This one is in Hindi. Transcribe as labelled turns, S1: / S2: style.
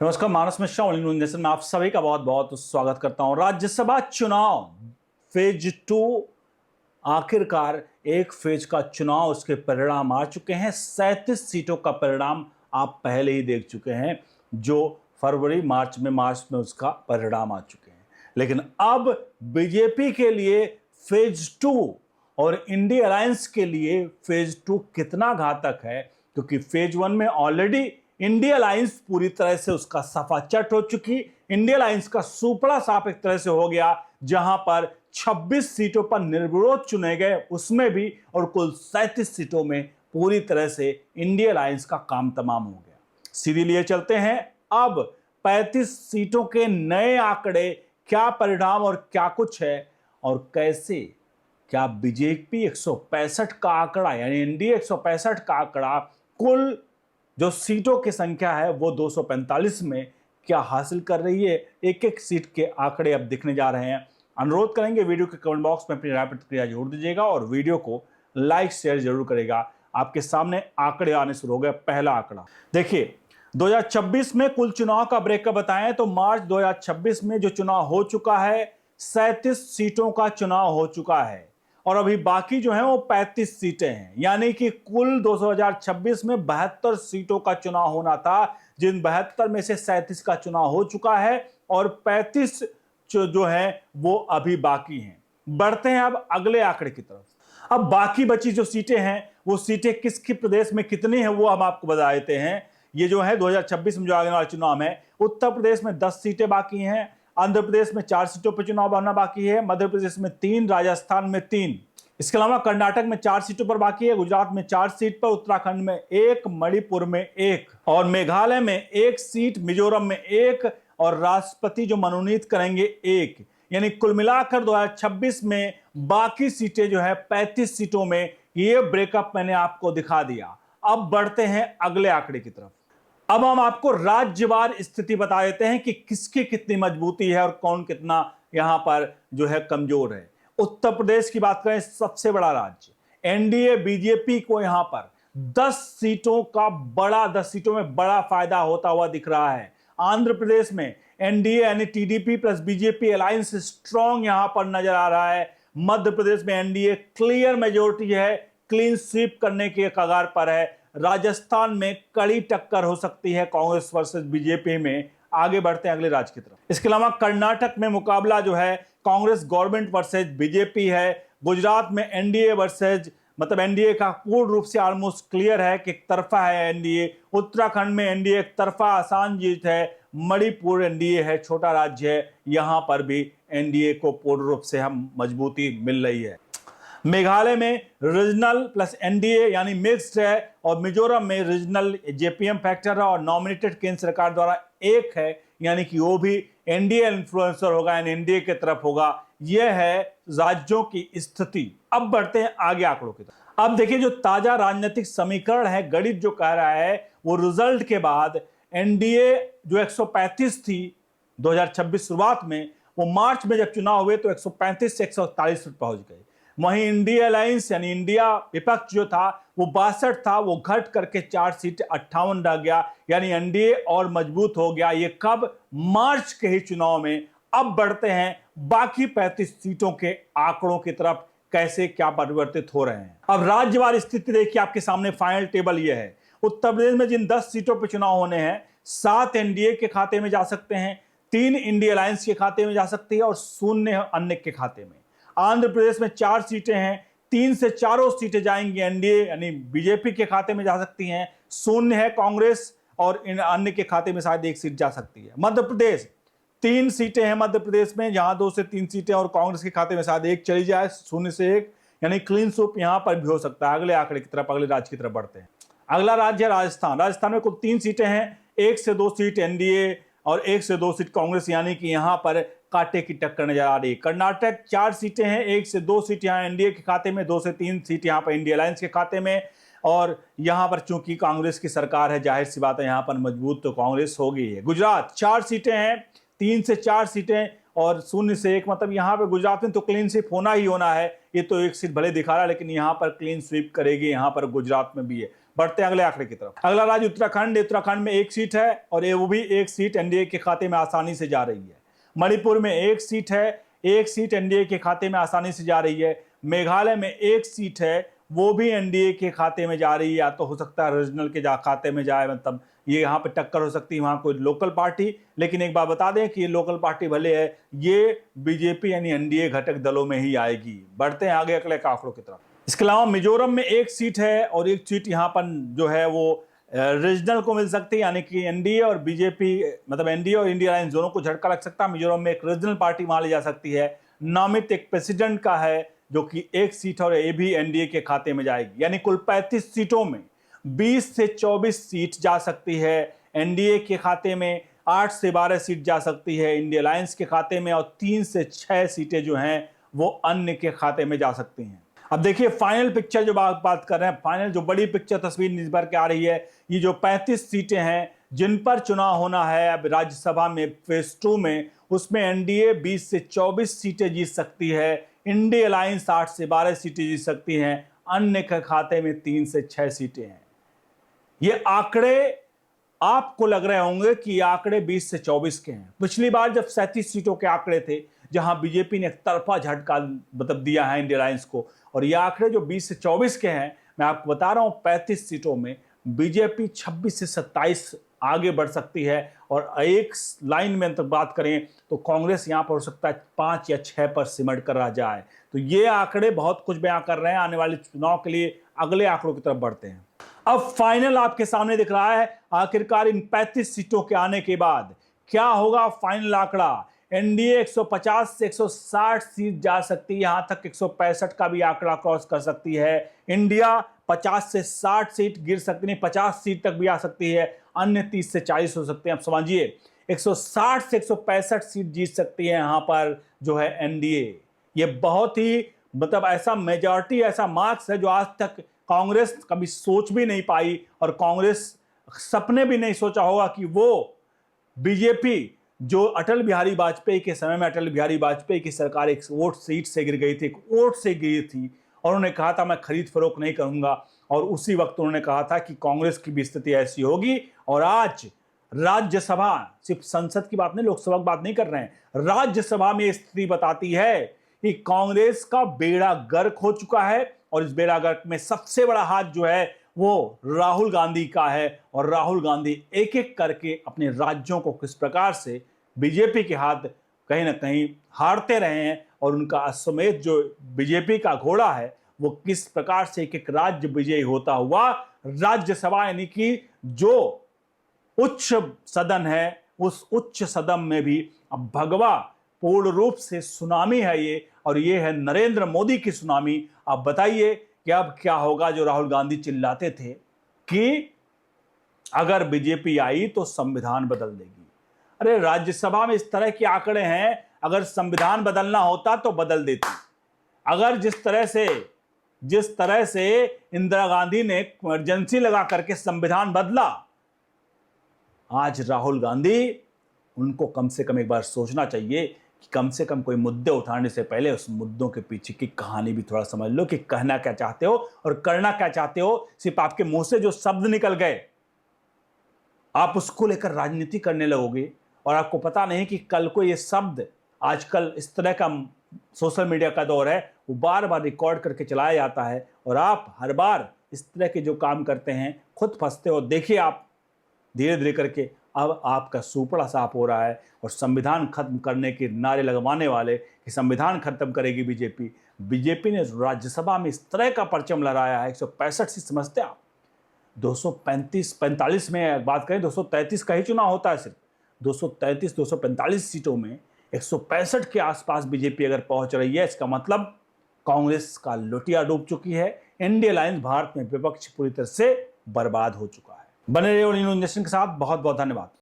S1: नमस्कार, मानस मिश्रा ओनली न्यूज़ नेशन में आप सभी का बहुत बहुत स्वागत करता हूं। राज्यसभा चुनाव फेज 2 आखिरकार एक फेज का चुनाव, उसके परिणाम आ चुके हैं। 37 सीटों का परिणाम आप पहले ही देख चुके हैं, जो फरवरी मार्च में उसका परिणाम आ चुके हैं। लेकिन अब बीजेपी के लिए फेज 2 और इंडिया अलायंस के लिए फेज 2 कितना घातक है, क्योंकि फेज 1 में ऑलरेडी इंडिया अलायंस पूरी तरह से उसका सफाचट हो चुकी। इंडिया अलायंस का सुपड़ा साफ एक तरह से हो गया, जहां पर 26 सीटों पर निर्विरोध चुने गए, उसमें भी, और कुल 37 सीटों में पूरी तरह से इंडिया अलायंस का काम तमाम हो गया। सीधे लिए चलते हैं अब 35 सीटों के नए आंकड़े, क्या परिणाम और क्या कुछ है, और कैसे क्या बीजेपी 165 का आंकड़ा यानी एनडीए 165 का आंकड़ा, कुल जो सीटों की संख्या है वो 245 में क्या हासिल कर रही है। एक एक सीट के आंकड़े अब दिखने जा रहे हैं। अनुरोध करेंगे वीडियो के कमेंट बॉक्स में अपनी राय प्रतिक्रिया जरूर दीजिएगा और वीडियो को लाइक शेयर जरूर करेगा। आपके सामने आंकड़े आने शुरू हो गए। पहला आंकड़ा देखिए, 2026 में कुल चुनाव का ब्रेकअप बताएं तो मार्च 2026 में जो चुनाव हो चुका है, 37 सीटों का चुनाव हो चुका है और अभी बाकी जो है वो 35 सीटें हैं। यानी कि कुल 2026 में 72 सीटों का चुनाव होना था, जिन 72 में से 37 का चुनाव हो चुका है और 35 जो है वो अभी बाकी हैं। बढ़ते हैं अब अगले आंकड़े की तरफ। अब बाकी बची जो सीटें हैं, वो सीटें किस प्रदेश में कितनी हैं वो हम आपको बता देते हैं। ये जो है 2026 में जो आने वाला चुनाव है, उत्तर प्रदेश में 10 सीटें बाकी हैं, आंध्र प्रदेश में 4 सीटों पर चुनाव होना बाकी है, मध्य प्रदेश में 3, राजस्थान में 3, इसके अलावा कर्नाटक में 4 सीटों पर बाकी है, गुजरात में 4 सीट पर, उत्तराखंड में 1, मणिपुर में 1 और मेघालय में 1 सीट, मिजोरम में 1 और राष्ट्रपति जो मनोनीत करेंगे 1। यानी कुल मिलाकर 2026 में बाकी सीटें जो है 35 सीटों में। ये ब्रेकअप मैंने आपको दिखा दिया। अब बढ़ते हैं अगले आंकड़े की तरफ। अब हम आपको राज्यवार स्थिति बता देते हैं कि किसकी कितनी मजबूती है और कौन कितना यहां पर जो है कमजोर है। उत्तर प्रदेश की बात करें, सबसे बड़ा राज्य, एनडीए बीजेपी को यहां पर 10 सीटों में बड़ा फायदा होता हुआ दिख रहा है। आंध्र प्रदेश में एनडीए यानी TDP plus BJP alliance strong यहां पर नजर आ रहा है। मध्य प्रदेश में एनडीए क्लियर मेजोरिटी है, क्लीन स्वीप करने के कगार पर है। राजस्थान में कड़ी टक्कर हो सकती है कांग्रेस वर्सेस बीजेपी में। आगे बढ़ते हैं अगले राज्य की तरफ। इसके अलावा कर्नाटक में मुकाबला जो है कांग्रेस गवर्नमेंट वर्सेस बीजेपी है। गुजरात में एनडीए वर्सेस एनडीए का पूर्ण रूप से ऑलमोस्ट क्लियर है कि एक तरफा है एनडीए। उत्तराखंड में एनडीए एक तरफा आसान जीत है। मणिपुर एनडीए है, छोटा राज्य है, यहां पर भी एनडीए को पूर्ण रूप से हम मजबूती मिल रही है। मेघालय में रीजनल प्लस एनडीए यानी मिक्स्ड है और मिजोरम में रीजनल जेपीएम फैक्टर है और नॉमिनेटेड केंद्र सरकार द्वारा 1 है, यानी कि वो भी एनडीए इन्फ्लुएंसर होगा, यानी एनडीए की तरफ होगा। यह है राज्यों की स्थिति। अब बढ़ते हैं आगे आंकड़ों की तरफ। अब देखिए, जो ताजा राजनीतिक समीकरण है, गणित जो कह रहा है, वो रिजल्ट के बाद एनडीए जो 135 थी 2026 शुरुआत में, वो मार्च में जब चुनाव हुए तो 135 से 141 पर पहुंच गए। वहीं इंडिया अलायंस यानी इंडिया विपक्ष जो था वो 62 था, वो घट करके 4 सीट 58 रह गया, यानी एनडीए और मजबूत हो गया। ये कब? मार्च के ही चुनाव में। अब बढ़ते हैं बाकी 35 सीटों के आंकड़ों की तरफ, कैसे क्या परिवर्तित हो रहे हैं। अब राज्यवार स्थिति देखिए, आपके सामने फाइनल टेबल ये है। उत्तर प्रदेश में जिन 10 सीटों पर चुनाव होने हैं, 7 एनडीए के खाते में जा सकते हैं, 3 इंडिया अलायंस के खाते में जा सकती है और 0 अन्य के खाते में। आंध्र प्रदेश में 4 सीटें हैं, 3 से 4 सीटें जाएंगी एनडीए यानी बीजेपी के खाते में जा सकती हैं, 0 है कांग्रेस और इन अन्य के खाते में शायद 1 सीट जा सकती है। मध्य प्रदेश 3 सीटें हैं मध्य प्रदेश में, जहां 2 से 3 सीटें और कांग्रेस के खाते में शायद 1 चली जाए, 0 से 1, यानी क्लीन स्वीप यहां पर भी हो सकता है। अगले आंकड़े की तरफ, अगले राज्य की तरफ बढ़ते हैं। अगला राज्य है राजस्थान। राजस्थान में कुल 3 सीटें हैं, 1 से 2 सीट एनडीए और 1 से 2 सीट कांग्रेस, यानी कि यहां पर कांटे की टक्कर नजर आ रही है। कर्नाटक 4 सीटें हैं, 1 से 2 सीट यहां एनडीए के खाते में, 2 से 3 सीट यहां पर इंडिया अलायंस के खाते में। और यहां पर चूंकि कांग्रेस की सरकार है, जाहिर सी बात है यहां पर मजबूत तो कांग्रेस होगी। गुजरात 4 सीटें हैं, 3 से 4 सीटें और 0 से 1, यहां पर गुजरात में तो क्लीन स्वीप होना ही होना है। ये तो 1 सीट भले दिखा रहा है, लेकिन यहां पर क्लीन स्वीप करेगी, यहां पर गुजरात में भी है। बढ़ते हैं अगले आंकड़े की तरफ। अगला राज्य उत्तराखंड। उत्तराखंड में एक सीट है और वो भी एक सीट एनडीए के खाते में आसानी से जा रही है। मणिपुर में एक सीट है, एक सीट एनडीए के खाते में आसानी से जा रही है। मेघालय में एक सीट है, वो भी एनडीए के खाते में जा रही है, या तो हो सकता है रीजनल के खाते में जाए, मतलब ये यहाँ पे टक्कर हो सकती है, वहां कोई लोकल पार्टी। लेकिन एक बात बता दें कि ये लोकल पार्टी भले है, ये बीजेपी यानी एनडीए घटक दलों में ही आएगी। बढ़ते हैं आगे अगले आंकड़ों की तरफ। इसके अलावा मिजोरम में एक सीट है और एक सीट यहाँ पर जो है वो रीजनल को मिल सकती है, यानी कि एनडीए और बीजेपी, मतलब एनडीए और इंडिया अलायंस दोनों को झटका लग सकता है। मिजोरम में एक रीजनल पार्टी वहां ले जा सकती है। नामित एक प्रेसिडेंट का है जो कि एक सीट और ये भी एनडीए के खाते में जाएगी, यानी कुल 35 सीटों में 20 से 24 सीट जा सकती है एनडीए के खाते में, 8 से 12 सीट जा सकती है इंडिया अलायंस के खाते में, और 3 से 6 सीटें जो हैं वो अन्य के खाते में जा सकती हैं। अब देखिए फाइनल पिक्चर जो बात कर रहे हैं, फाइनल जो बड़ी पिक्चर तस्वीर निभर के आ रही है, ये जो 35 सीटें हैं जिन पर चुनाव होना है अब राज्यसभा में फेज 2 में, उसमें एनडीए 20 से 24 सीटें जीत सकती है, इंडिया अलायंस 8 से 12 सीटें जीत सकती हैं, अन्य के खाते में 3 से 6 सीटें हैं। ये आंकड़े आपको लग रहे होंगे कि आंकड़े 20 से 24 के हैं। पिछली बार जब 37 सीटों के आंकड़े थे, जहां बीजेपी ने एक तरफा झटका मतलब दिया है इंडिया अलायंस को, और ये आंकड़े जो 20 से 24 के हैं, मैं आपको बता रहा हूं 35 सीटों में बीजेपी 26 से 27 आगे बढ़ सकती है, और एक लाइन में तक बात करें तो कांग्रेस यहां पर हो सकता है 5 या 6 पर सिमट कर रह जाए। तो ये आंकड़े बहुत कुछ बयां कर रहे हैं आने वाले चुनाव के लिए। अगले आंकड़ों की तरफ बढ़ते हैं। अब फाइनल आपके सामने दिख रहा है, आखिरकार इन 35 सीटों के आने के बाद क्या होगा फाइनल आंकड़ा। एनडीए 150 से 160 सीट जा सकती है, यहां तक 165 का भी आंकड़ा क्रॉस कर सकती है। इंडिया 50 से 60 सीट गिर सकती है, 50 सीट तक भी आ सकती है, अन्य 30 से 40 हो सकते हैं। अब समझिए 160 से 165 सीट जीत सकती है यहां पर जो है एनडीए। ये बहुत ही मतलब ऐसा मेजॉरिटी, ऐसा मार्क्स है जो आज तक कांग्रेस कभी सोच भी नहीं पाई, और कांग्रेस सपने भी नहीं सोचा होगा कि वो बीजेपी जो अटल बिहारी वाजपेयी के समय में, अटल बिहारी वाजपेयी की सरकार एक वोट सीट से गिर गई थी, एक वोट से गिरी थी, और उन्होंने कहा था मैं खरीद फरोख्त नहीं करूंगा, और उसी वक्त उन्होंने कहा था कि कांग्रेस की भी स्थिति ऐसी होगी। और आज राज्यसभा, सिर्फ संसद की बात नहीं, लोकसभा की बात नहीं कर रहे हैं, राज्यसभा में स्थिति बताती है कि कांग्रेस का बेड़ा गर्क हो चुका है, और इस बेड़ा गर्क में सबसे बड़ा हाथ जो है वो राहुल गांधी का है, और राहुल गांधी एक एक करके अपने राज्यों को किस प्रकार से बीजेपी के हाथ कहीं ना कहीं हारते रहे हैं, और उनका अश्वमेध जो बीजेपी का घोड़ा है वो किस प्रकार से एक एक राज्य विजयी होता हुआ राज्यसभा, यानी कि जो उच्च सदन है, उस उच्च सदन में भी अब भगवा पूर्ण रूप से सुनामी है ये, और ये है नरेंद्र मोदी की सुनामी। अब बताइए कि अब क्या होगा। जो राहुल गांधी चिल्लाते थे कि अगर बीजेपी आई तो संविधान बदल देगी, अरे राज्यसभा में इस तरह के आंकड़े हैं, अगर संविधान बदलना होता तो बदल देती। अगर जिस तरह से इंदिरा गांधी ने इमरजेंसी लगा करके संविधान बदला, आज राहुल गांधी, उनको कम से कम एक बार सोचना चाहिए कि कम से कम कोई मुद्दे उठाने से पहले उस मुद्दों के पीछे की कहानी भी थोड़ा समझ लो कि कहना क्या चाहते हो और करना क्या चाहते हो। सिर्फ आपके मुंह से जो शब्द निकल गए, आप उसको लेकर राजनीति करने लगोगे, और आपको पता नहीं कि कल को ये शब्द, आजकल इस तरह का सोशल मीडिया का दौर है, वो बार बार रिकॉर्ड करके चलाया जाता है, और आप हर बार इस तरह के जो काम करते हैं खुद फंसते हो। देखिए आप धीरे धीरे करके अब आपका सुपड़ा साफ हो रहा है, और संविधान खत्म करने के नारे लगवाने वाले कि संविधान खत्म करेगी बीजेपी ने राज्यसभा में इस तरह का परचम लहराया है। 165 सीट समझते हैं आप, 245 में बात करें 233 का ही चुनाव होता है, सिर्फ 245 सीटों में 165 के आसपास बीजेपी अगर पहुंच रही है, इसका मतलब कांग्रेस का लोटिया डूब चुकी है। इंडिया अलायंस भारत में विपक्ष पूरी तरह से बर्बाद हो चुका है। बने रहिए न्यूज़ नेशन के साथ। बहुत बहुत धन्यवाद।